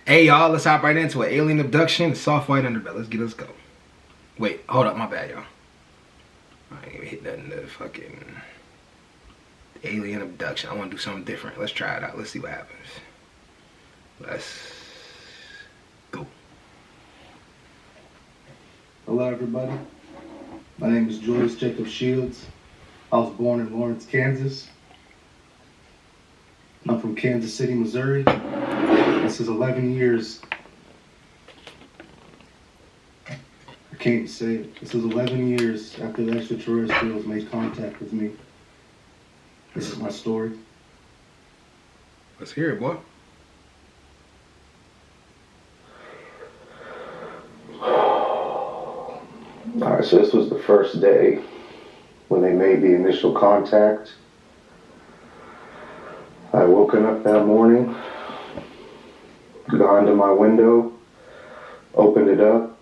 Hey y'all, let's hop right into it. Alien abduction, soft white underbelly. Let's go. Wait, hold up, my bad, y'all. I ain't even hit nothing to fucking alien abduction. I want to do something different. Let's try it out. Let's see what happens. Let's go. Hello, everybody. My name is Julius Jacob Shields. I was born in Lawrence, Kansas. I'm from Kansas City, Missouri. This is 11 years. I can't even say it. This is 11 years after the extraterrestrials made contact with me. This is my story. Let's hear it, boy. Alright, so this was the first day when they made the initial contact. I woken up that morning, gone to my window, opened it up,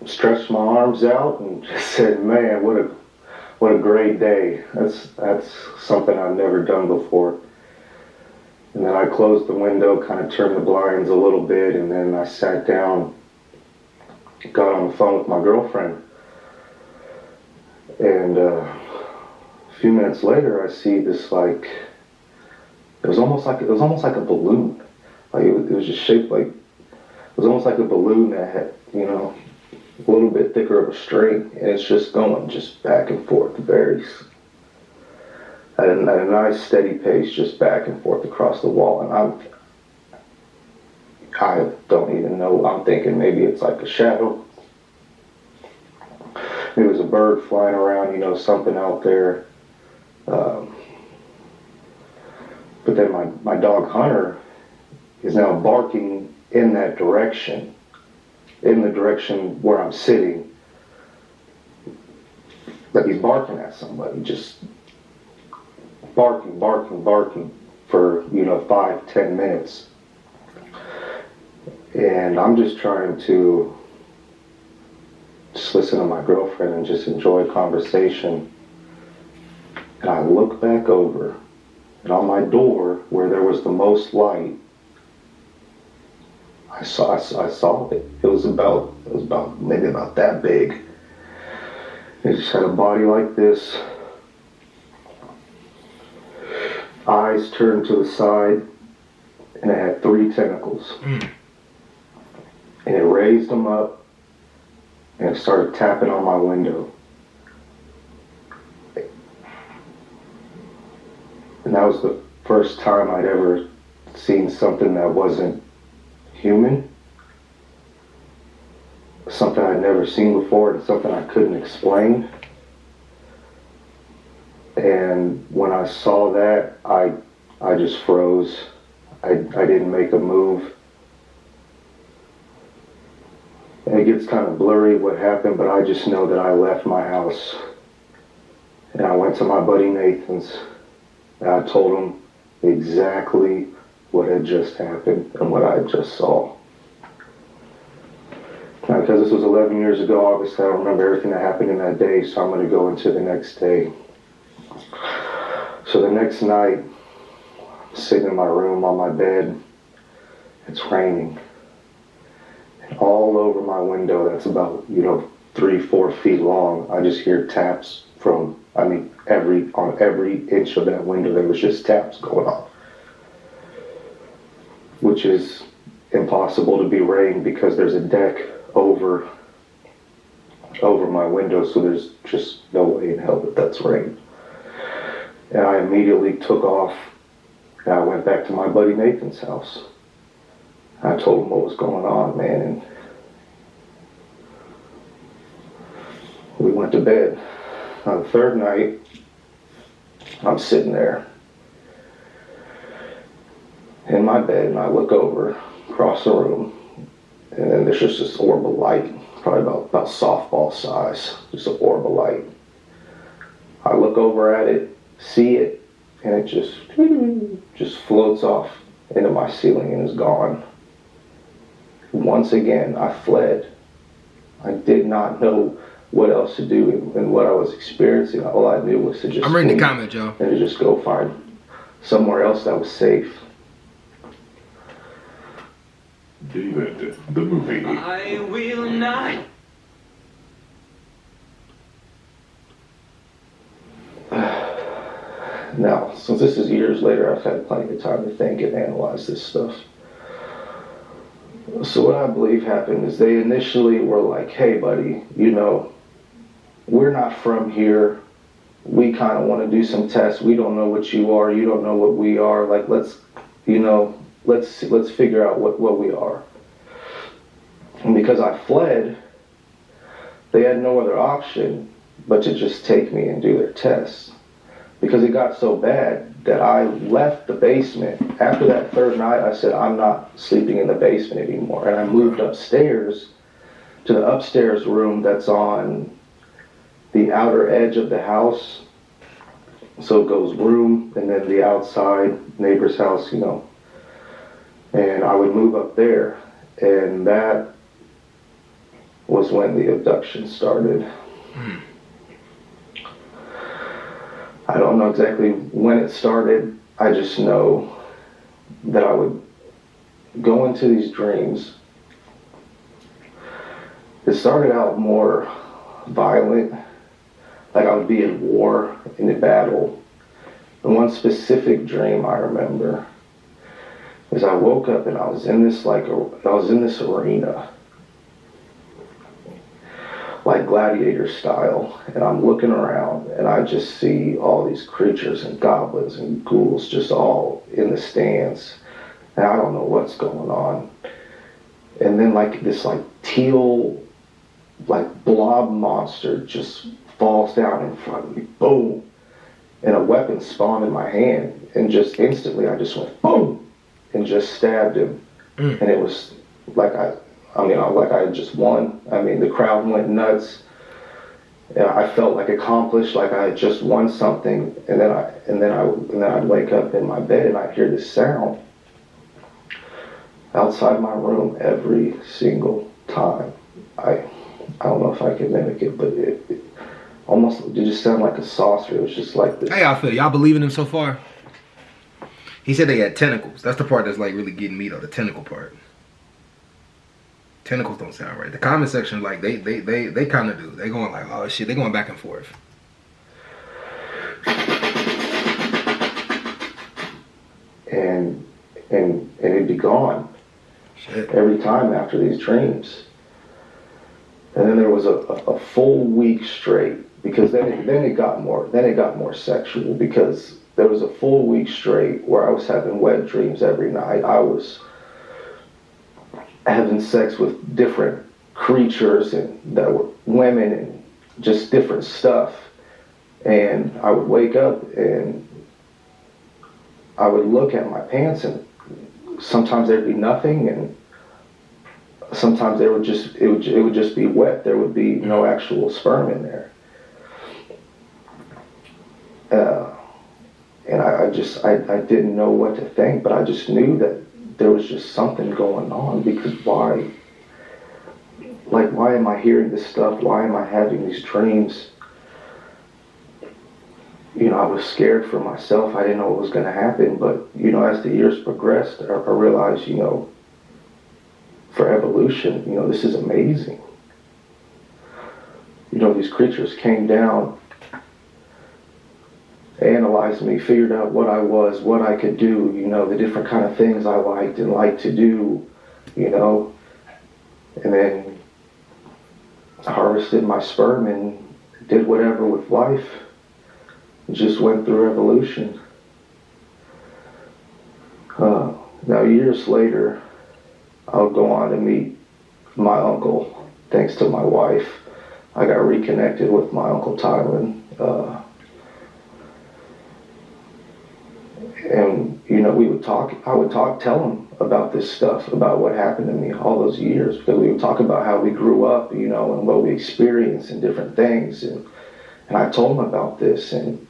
stretched my arms out, and just said, "Man, what a great day. That's something I've never done before." And then I closed the window, kind of turned the blinds a little bit, and then I sat down, got on the phone with my girlfriend, and a few minutes later, I see this it was almost like a balloon. Like it was just shaped like, it was almost like a balloon that had, a little bit thicker of a string, and it's just going just back and forth, at a nice steady pace, just back and forth across the wall. And I don't even know. I'm thinking maybe it's like a shadow. Maybe it was a bird flying around, something out there. But then my dog Hunter is now barking in that direction, in the direction where I'm sitting. Like he's barking at somebody, just barking for, 5-10 minutes. And I'm just trying to just listen to my girlfriend and just enjoy conversation. And I look back over, and on my door, where there was the most light, I saw it. It was maybe about that big. It just had a body like this, eyes turned to the side, and it had 3 tentacles. And it raised them up, and it started tapping on my window. And that was the first time I'd ever seen something that wasn't human. Something I'd never seen before, and something I couldn't explain. And when I saw that, I just froze. I didn't make a move. And it gets kind of blurry what happened, but I just know that I left my house. And I went to my buddy Nathan's. And I told him exactly what had just happened and what I just saw. Now, because this was 11 years ago, obviously I don't remember everything that happened in that day, so I'm going to go into the next day. So the next night, I'm sitting in my room on my bed. It's raining. And all over my window, that's about, 3-4 feet long, I just hear taps from, on every inch of that window, there was just taps going on. Which is impossible to be rain because there's a deck over my window, so there's just no way in hell that that's rain. And I immediately took off, and I went back to my buddy Nathan's house. I told him what was going on, man, and we went to bed. On the third night, I'm sitting there in my bed, and I look over across the room, and then there's just this orb of light, probably about softball size, just an orb of light. I look over at it, see it, and it just floats off into my ceiling and is gone. Once again, I fled. I did not know what else to do and what I was experiencing. All I knew was to just I'm reading the comment, Joe. And to just go find somewhere else that was safe. David, the movie. I will not. Now, since this is years later, I've had plenty of time to think and analyze this stuff. So what I believe happened is they initially were like, hey, buddy, you know, we're not from here. We kind of want to do some tests. We don't know what you are. You don't know what we are. Like, let's figure out what we are. And because I fled, they had no other option but to just take me and do their tests. Because it got so bad that I left the basement. After that third night, I said, I'm not sleeping in the basement anymore. And I moved upstairs to the upstairs room that's on the outer edge of the house. So it goes room and then the outside neighbor's house, you know. And I would move up there. And that was when the abduction started. I don't know exactly when it started. I just know that I would go into these dreams. It started out more violent, like I would be in war, in a battle. And one specific dream I remember is I woke up and I was in this arena, like gladiator style, and I'm looking around and I just see all these creatures and goblins and ghouls just all in the stands, and I don't know what's going on. And then like this like teal like blob monster just falls down in front of me, boom, and a weapon spawned in my hand, and just instantly I just went boom and just stabbed him. And it was like I had just won. I mean, the crowd went nuts. And I felt like accomplished, like I had just won something. And then I'd wake up in my bed and I'd hear this sound outside my room every single time. I don't know if I can mimic it, but it just sounded like a saucer. It was just like this. Hey, I feel y'all believe in him so far? He said they had tentacles. That's the part that's like really getting me though, the tentacle part. Tentacles don't sound right. The comment section, like they kind of do. They going like, oh shit, they going back and forth. And it'd be gone. Shit. Every time after these dreams. And then there was a full week straight, because then it got more sexual, because there was a full week straight where I was having wet dreams every night. I was having sex with different creatures and that were women and just different stuff. And I would wake up and I would look at my pants and sometimes there'd be nothing, and sometimes it would just be wet. There would be no actual sperm in there. And I didn't know what to think, but I just knew that there was just something going on, because why am I hearing this stuff? Why am I having these dreams? You know, I was scared for myself. I didn't know what was going to happen, but, you know, as the years progressed, I realized, you know, for evolution, you know, this is amazing. You know, these creatures came down, analyzed me, figured out what I was, what I could do, you know, the different kind of things I liked and liked to do, you know, and then harvested my sperm and did whatever with life. Just went through evolution. Now years later, I'll go on to meet my uncle. Thanks to my wife, I got reconnected with my Uncle Tylen. And, you know, I would tell him about this stuff, about what happened to me all those years, because we would talk about how we grew up, you know, and what we experienced and different things. And I told him about this, and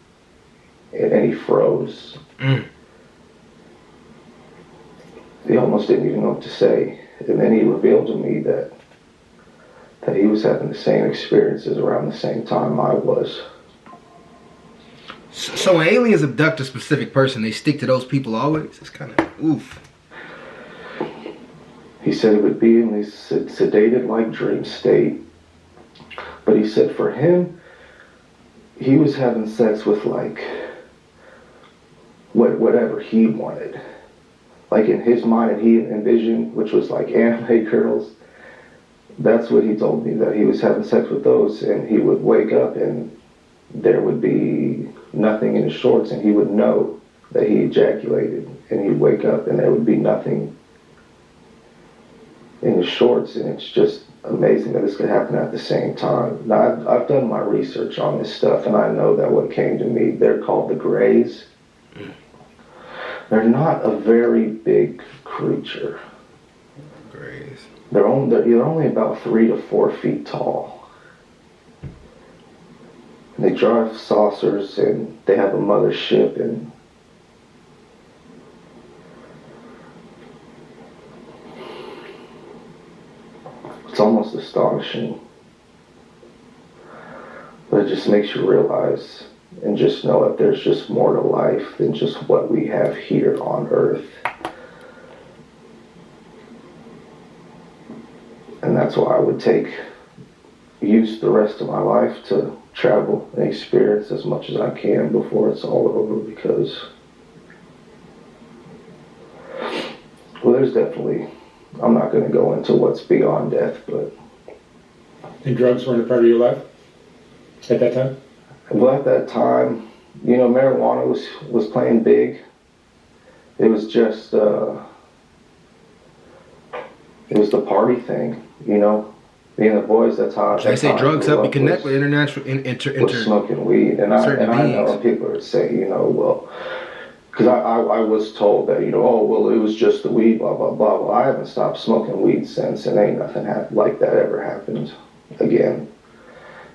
he froze. He almost didn't even know what to say. And then he revealed to me that he was having the same experiences around the same time I was. So when aliens abduct a specific person, they stick to those people always? It's kind of oof. He said it would be in this sedated like dream state. But he said for him, he was having sex with like whatever he wanted. Like in his mind, and he envisioned, which was like anime girls. That's what he told me, that he was having sex with those, and he would wake up and there would be nothing in his shorts, and he would know that he ejaculated, and he'd wake up and there would be nothing in his shorts. And it's just amazing that this could happen at the same time. Now, I've done my research on this stuff, and I know that what came to me, they're called the Greys. They're not a very big creature. Greys. They're only about 3 to 4 feet tall. And they drive saucers, and they have a mothership, and it's almost astonishing. But it just makes you realize and just know that there's just more to life than just what we have here on Earth. And that's why I would use the rest of my life to travel and experience as much as I can before it's all over, because, well, there's definitely, I'm not going to go into what's beyond death, but... And drugs weren't a part of your life at that time? Well, at that time, you know, marijuana was playing big. It was just, it was the party thing, you know. Being the boys, that's how. They say drugs help you connect with international, with smoking weed, and I know people would say, you know, well, because I was told that, you know, oh, well, it was just the weed, blah blah blah. Well, I haven't stopped smoking weed since, and ain't nothing like that ever happened again.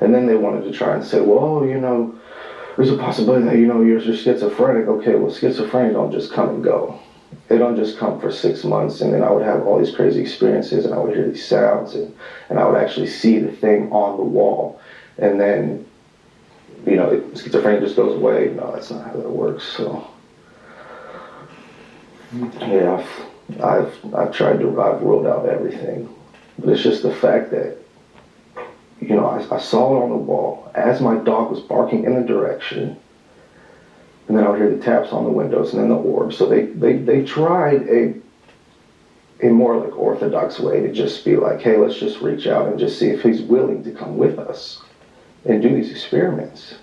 And then they wanted to try and say, well, you know, there's a possibility that, you know, you're schizophrenic. Okay, well, schizophrenia don't just come and go. They don't just come for 6 months, and then I would have all these crazy experiences, and I would hear these sounds, and I would actually see the thing on the wall. And then, you know, schizophrenia just goes away. No, that's not how that works. So, yeah, I've ruled out everything. But it's just the fact that, you know, I saw it on the wall as my dog was barking in the direction, and then I would hear the taps on the windows and then the orbs. So they tried a more like orthodox way to just be like, hey, let's just reach out and just see if he's willing to come with us and do these experiments.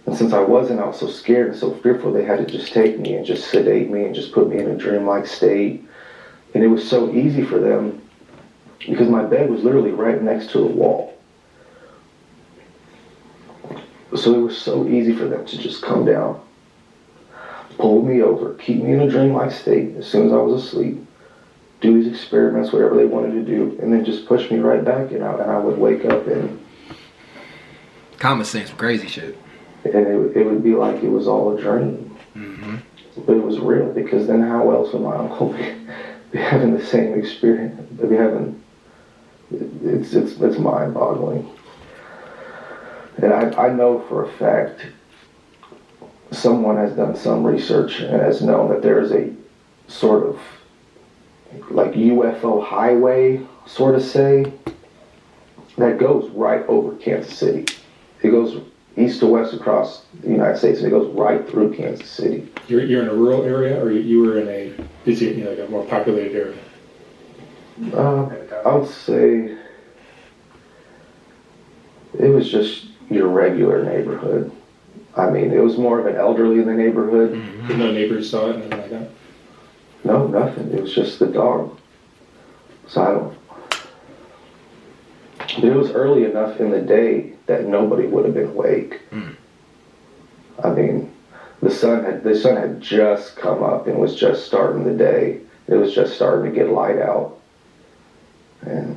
And since I was so scared and so fearful, they had to just take me and just sedate me and just put me in a dreamlike state. And it was so easy for them because my bed was literally right next to the wall. So it was so easy for them to just come down, pull me over, keep me in a dreamlike state as soon as I was asleep, do these experiments, whatever they wanted to do, and then just push me right back, and I would wake up and... Common sense, crazy shit. And it would be like it was all a dream. Mm-hmm. But it was real, because then how else would my uncle be having the same experience? It's mind-boggling. And I know for a fact someone has done some research and has known that there is a sort of like UFO highway, sort of say, that goes right over Kansas City. It goes east to west across the United States, and it goes right through Kansas City. You're in a rural area, or you were in a busy, you know, like a more populated area? I would say it was just your regular neighborhood. I mean, it was more of an elderly in the neighborhood. Mm-hmm. No neighbors saw it, nothing like that? No, nothing. It was just the dog. So I don't... But it was early enough in the day that nobody would have been awake. Mm. I mean, the sun had just come up and was just starting the day. It was just starting to get light out. And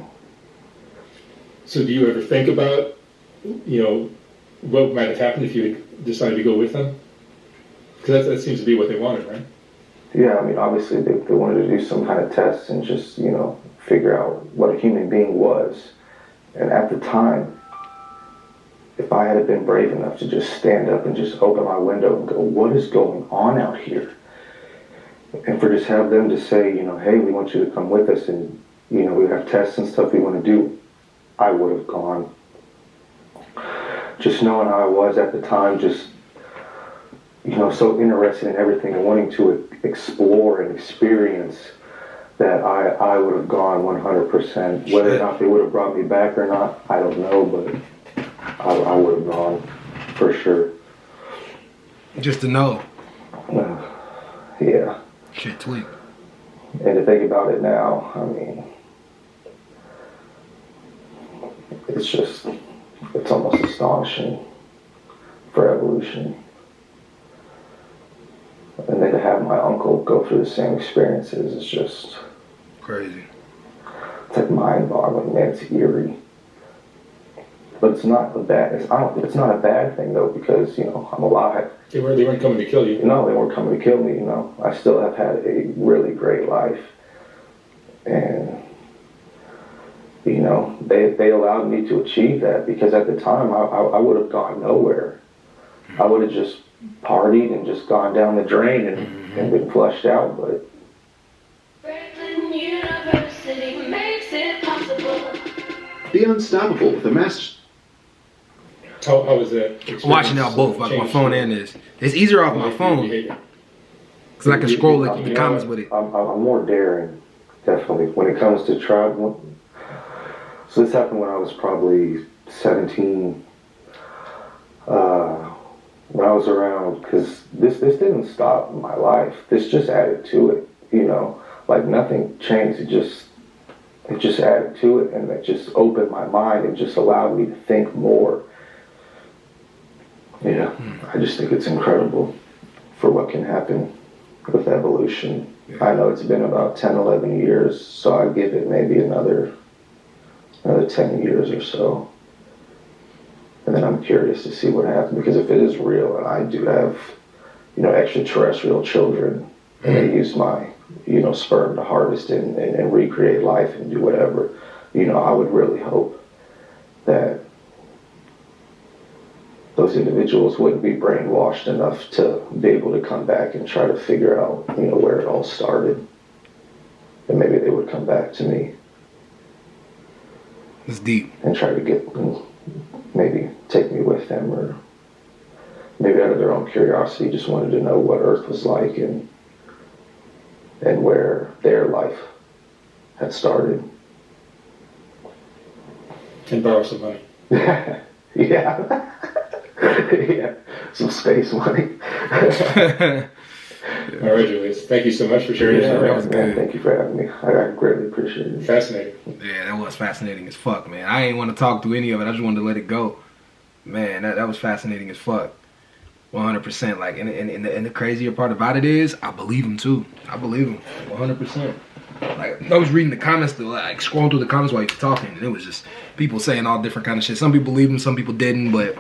so do you ever think about, you know, what might have happened if you had decided to go with them? Because that seems to be what they wanted, right? Yeah, I mean, obviously they wanted to do some kind of tests and just, you know, figure out what a human being was. And at the time, if I had been brave enough to just stand up and just open my window and go, what is going on out here? And for just have them to say, you know, hey, we want you to come with us and you know, we have tests and stuff we want to do, I would have gone. Just knowing how I was at the time, just, you know, so interested in everything and wanting to explore and experience, that I would have gone 100%. Whether or not they would have brought me back or not, I don't know, but I would have gone for sure. Just to know. Yeah. Shit, tweak. And to think about it now, I mean, it's almost astonishing for evolution. And then to have my uncle go through the same experiences is just crazy. It's like mind-boggling, man. It's eerie. But it's not a bad. It's not a bad thing though, because, you know, I'm alive. They weren't coming to kill you. No, they weren't coming to kill me. You know, I still have had a really great life, and you know, they allowed me to achieve that, because at the time I would have gone nowhere. I would have just partied and just gone down the drain and been flushed out. But University makes it possible. Be unstoppable with a master. How was that? I'm watching out both, like my phone and this. It's easier off my phone because I can scroll the comments with it. I'm more daring, definitely, when it comes to travel. So this happened when I was probably 17. When I was around, because this didn't stop my life. This just added to it, you know. Like nothing changed. It just added to it, and it just opened my mind and just allowed me to think more. Yeah, I just think it's incredible for what can happen with evolution. Yeah. I know it's been about 10, 11 years, so I give it maybe another 10 years or so. And then I'm curious to see what happens, because if it is real, and I do have, you know, extraterrestrial children, and they use my, you know, sperm to harvest and recreate life and do whatever, you know, I would really hope that those individuals wouldn't be brainwashed enough to be able to come back and try to figure out, you know, where it all started. And maybe they would come back to me. It's deep. And try to maybe take me with them, or maybe out of their own curiosity just wanted to know what Earth was like and where their life had started. And borrow some money. Yeah. Yeah, some space money. All right, Julius. Thank you so much for sharing your story. That was good. Thank you for having me. I greatly appreciate it. Fascinating. Yeah, that was fascinating as fuck, man. I ain't want to talk through any of it. I just wanted to let it go. Man, that was fascinating as fuck. 100%. Like, and the crazier part about it is, I believe him too. I believe him 100%. Like, I was reading the comments, like scrolling through the comments while he was talking, and it was just people saying all different kind of shit. Some people believed him, some people didn't, but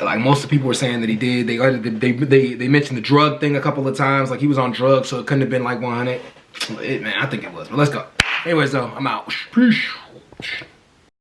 like most of the people were saying that he did. They mentioned the drug thing a couple of times, like he was on drugs, so it couldn't have been like 100. Man, I think it was. But let's go. Anyways, though, I'm out. Peace.